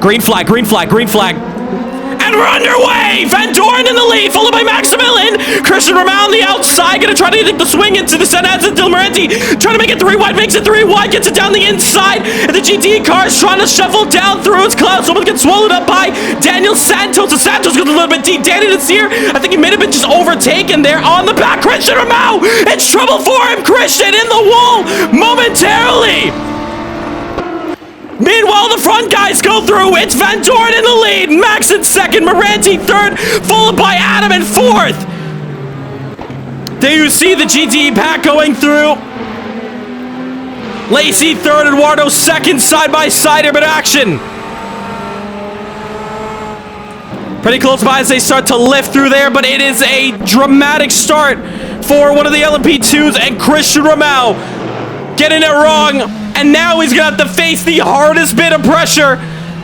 Green flag, green flag, green flag. And we're underway! Van Doren in the lead, followed by Maximilian. Christian Romao on the outside, gonna try to take the swing into the Senna and Dylan Moretti. Trying to make it 3 wide, makes it 3 wide, gets it down the inside. And the GTE car is trying to shuffle down through its clouds. Someone gets swallowed up by Daniel Santos. And Santos goes a little bit deep. Daniel is here. I think he may have been just overtaken there on the back. Christian Romao, it's trouble for him. Christian in the wall momentarily. Meanwhile, the front guys go through. It's Van Doren in the lead. Max in second. Moranti third. Followed by Adam in fourth. There you see the GTE pack going through. Lacey third. Eduardo second. Side by side urban action. Pretty close by as they start to lift through there. But it is a dramatic start for one of the LMP2s. And Christian Romao getting it wrong. And now he's going to have to face the hardest bit of pressure.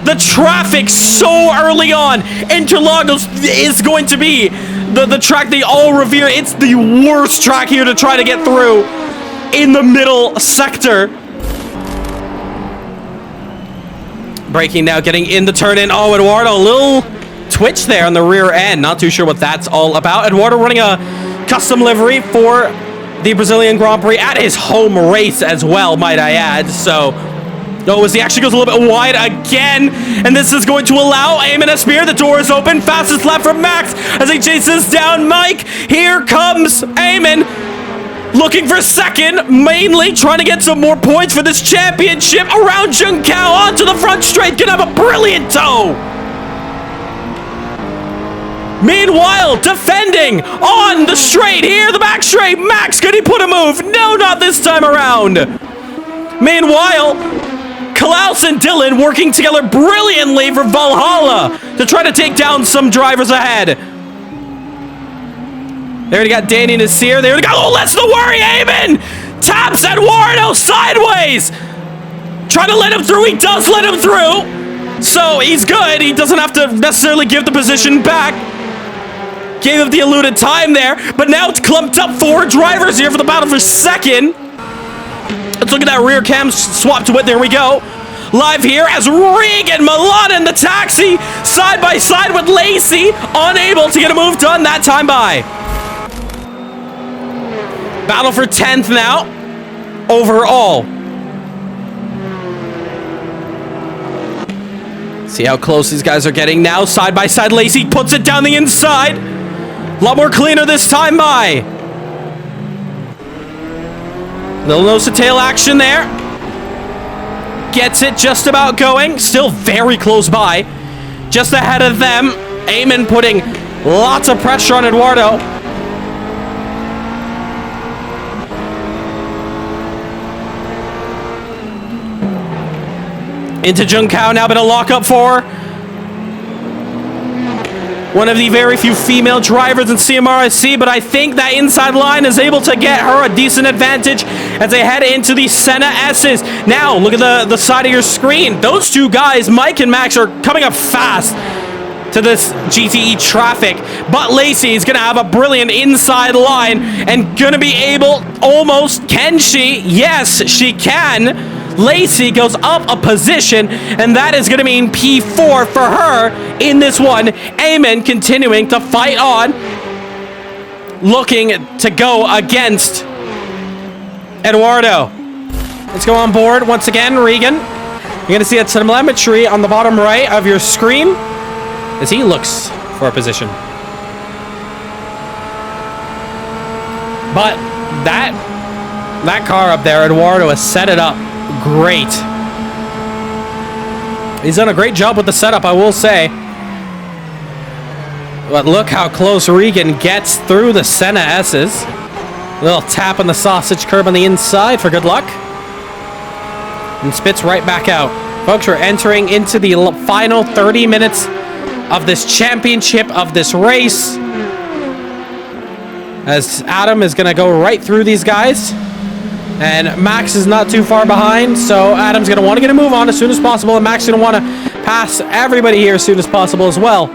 The traffic so early on. Interlagos is going to be the track they all revere. It's the worst track here to try to get through in the middle sector. Braking now, getting in the turn in. Oh, Eduardo, a little twitch there on the rear end. Not too sure what that's all about. Eduardo running a custom livery for the Brazilian Grand Prix at his home race as well, might I add. So, as he actually goes a little bit wide again, and this is going to allow Eamon Espear. The door is open, fastest lap from Max as he chases down Mike. Here comes Eamon, looking for second, mainly trying to get some more points for this championship. Around Junkao onto the front straight, gonna have a brilliant toe. Meanwhile, defending on the straight here, the back straight. Max, could he put a move? No, not this time around. Meanwhile, Klaus and Dylan working together brilliantly for Valhalla to try to take down some drivers ahead. They already got Danny and Nasir. They already got, oh, that's the worry, Eamon! Taps Eduardo sideways! Trying to let him through, he does let him through. So he's good, he doesn't have to necessarily give the position back. Gave him the alluded time there, but now it's clumped up 4 drivers here for the battle for second. Let's look at that rear cam swap to it. There we go. Live here as Regan Milan in the taxi, side by side with Lacey, unable to get a move done that time by. Battle for 10th now, overall. See how close these guys are getting now. Side by side, Lacey puts it down the inside. A lot more cleaner this time by. Little nose to tail action there. Gets it just about going. Still very close by. Just ahead of them. Eamon putting lots of pressure on Eduardo. Into Junkao now, been a lockup for one of the very few female drivers in CMRSC, but I think that inside line is able to get her a decent advantage as they head into the Senna S's. Now, look at the side of your screen. Those two guys, Mike and Max, are coming up fast to this GTE traffic, but Lacey is going to have a brilliant inside line and going to be able, almost, can she? Yes, she can. Lacey goes up a position, and that is going to mean P4 for her in this one. Eamon continuing to fight on, looking to go against Eduardo. Let's go on board once again, Regan. You're going to see a telemetry on the bottom right of your screen as he looks for a position. But that car up there, Eduardo, has set it up great. He's done a great job with the setup, I will say. But look how close Regan gets through the Senna S's. Little tap on the sausage curb on the inside for good luck. And spits right back out. Folks, we're entering into the final 30 minutes of this championship, of this race. As Adam is going to go right through these guys. And Max is not too far behind, so Adam's going to want to get a move on as soon as possible, and Max is going to want to pass everybody here as soon as possible as well.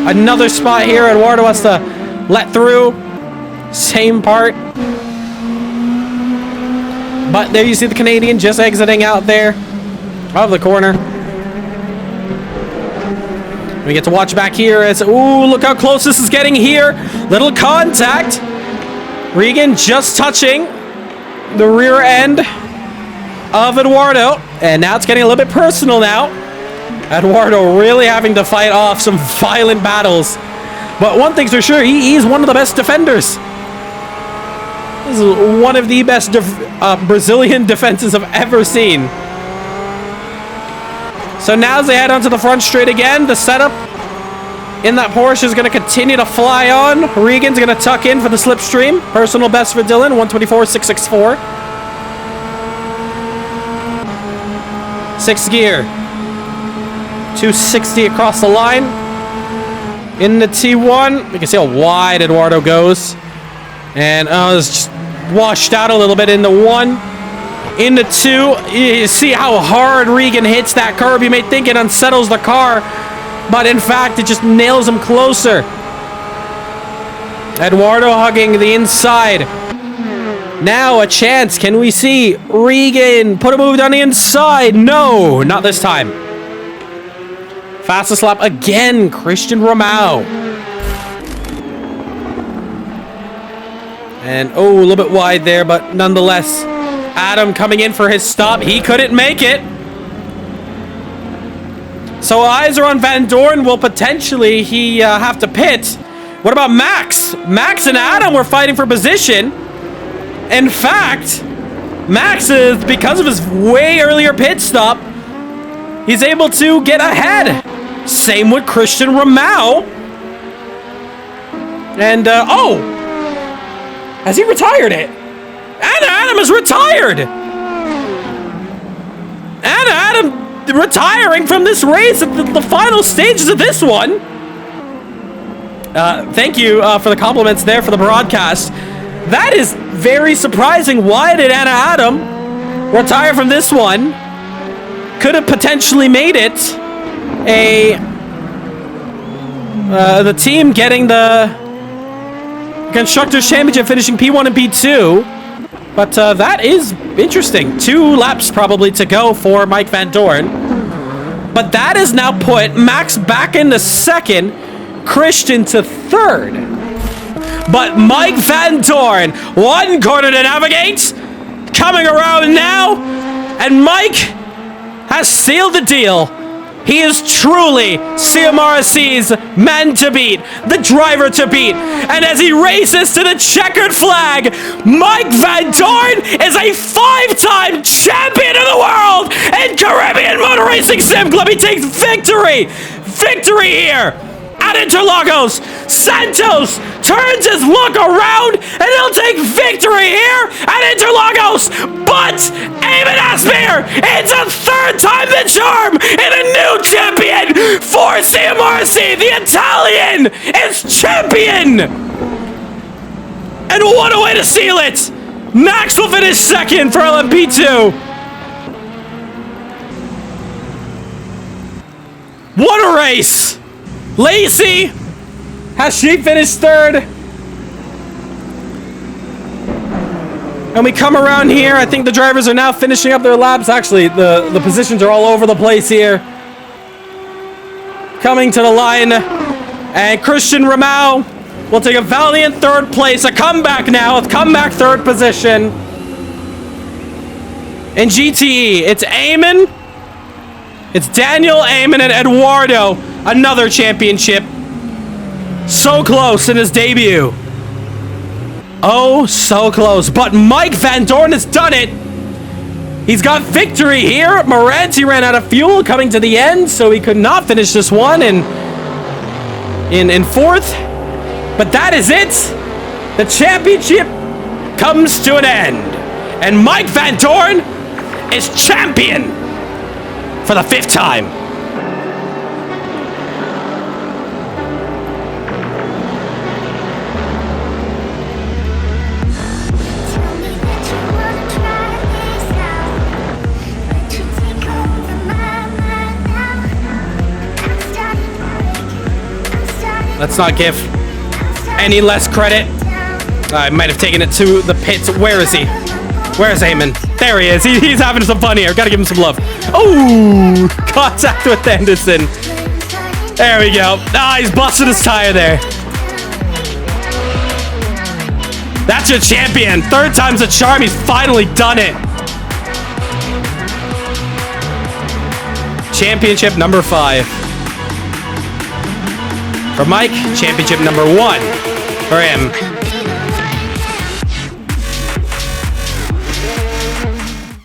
Another spot here, Eduardo has to let through. Same part. But there you see the Canadian just exiting out there of the corner. We get to watch back here as, ooh, look how close this is getting here. Little contact. Regan just touching the rear end of Eduardo. And now it's getting a little bit personal now. Eduardo really having to fight off some violent battles. But one thing's for sure, he's one of the best defenders. This is one of the best Brazilian defenses I've ever seen. So now as they head onto the front straight again, the setup in that Porsche is going to continue to fly on. Regan's going to tuck in for the slipstream. Personal best for Dylan, 124.664. Sixth gear. 260 across the line. In the T1, you can see how wide Eduardo goes. And it's just washed out a little bit in the 1. In the 2, you see how hard Regan hits that curb. You may think it unsettles the car, but in fact, it just nails him closer. Eduardo hugging the inside. Now a chance. Can we see Regan put a move down the inside? No, not this time. Fastest lap again, Christian Romao. And, oh, a little bit wide there, but nonetheless, Adam coming in for his stop. He couldn't make it. So eyes are on Van Dorn. Will potentially he have to pit. What about Max? Max and Adam were fighting for position. In fact, Max is, because of his way earlier pit stop, he's able to get ahead. Same with Christian Romao. And, oh! Has he retired it? Adam is retired! Adam retiring from this race at the final stages of this one. Thank you for the compliments there for the broadcast. That is very surprising. Why did Adam retire from this one? Could have potentially made it the team getting the Constructors' Championship, finishing P1 and P2. But that is interesting. 2 laps probably to go for Mike Van Dorn. But that has now put Max back into second, Christian to third. But Mike Van Dorn, 1 corner to navigate, coming around now, and Mike has sealed the deal. He is truly CMRSC's man to beat, the driver to beat. And as he races to the checkered flag, Mike Van Dorn is a 5-time champion of the world in Caribbean Motor Racing Sim Club. He takes victory here at Interlagos. Santos turns his look around and he'll take victory here at Interlagos. But Eamon Aspear, it's a 3rd time the charm and a new champion for CMRSC. The Italian is champion. And what a way to seal it. Max will finish 2nd for LMP2. What a race. Lacey, has she finished 3rd? And we come around here. I think the drivers are now finishing up their laps. Actually, the positions are all over the place here. Coming to the line. And Christian Romao will take a valiant 3rd place. A comeback now. A comeback 3rd position. In GTE, it's Eamon. It's Daniel, Eamon, and Eduardo. Another championship. So close in his debut. Oh, so close. But Mike Van Dorn has done it. He's got victory here. Moranti ran out of fuel coming to the end, so he could not finish this one in 4th. But that is it. The championship comes to an end. And Mike Van Dorn is champion for the 5th time. Let's not give any less credit. I might have taken it to the pits. Where is he? Where's Eamon? There he is. He's having some fun here. Gotta give him some love. Oh, contact with Anderson. There we go. Ah, he's busting his tire there. That's your champion. Third time's a charm. He's finally done it. Championship number 5. For Mike, championship number 1 for him.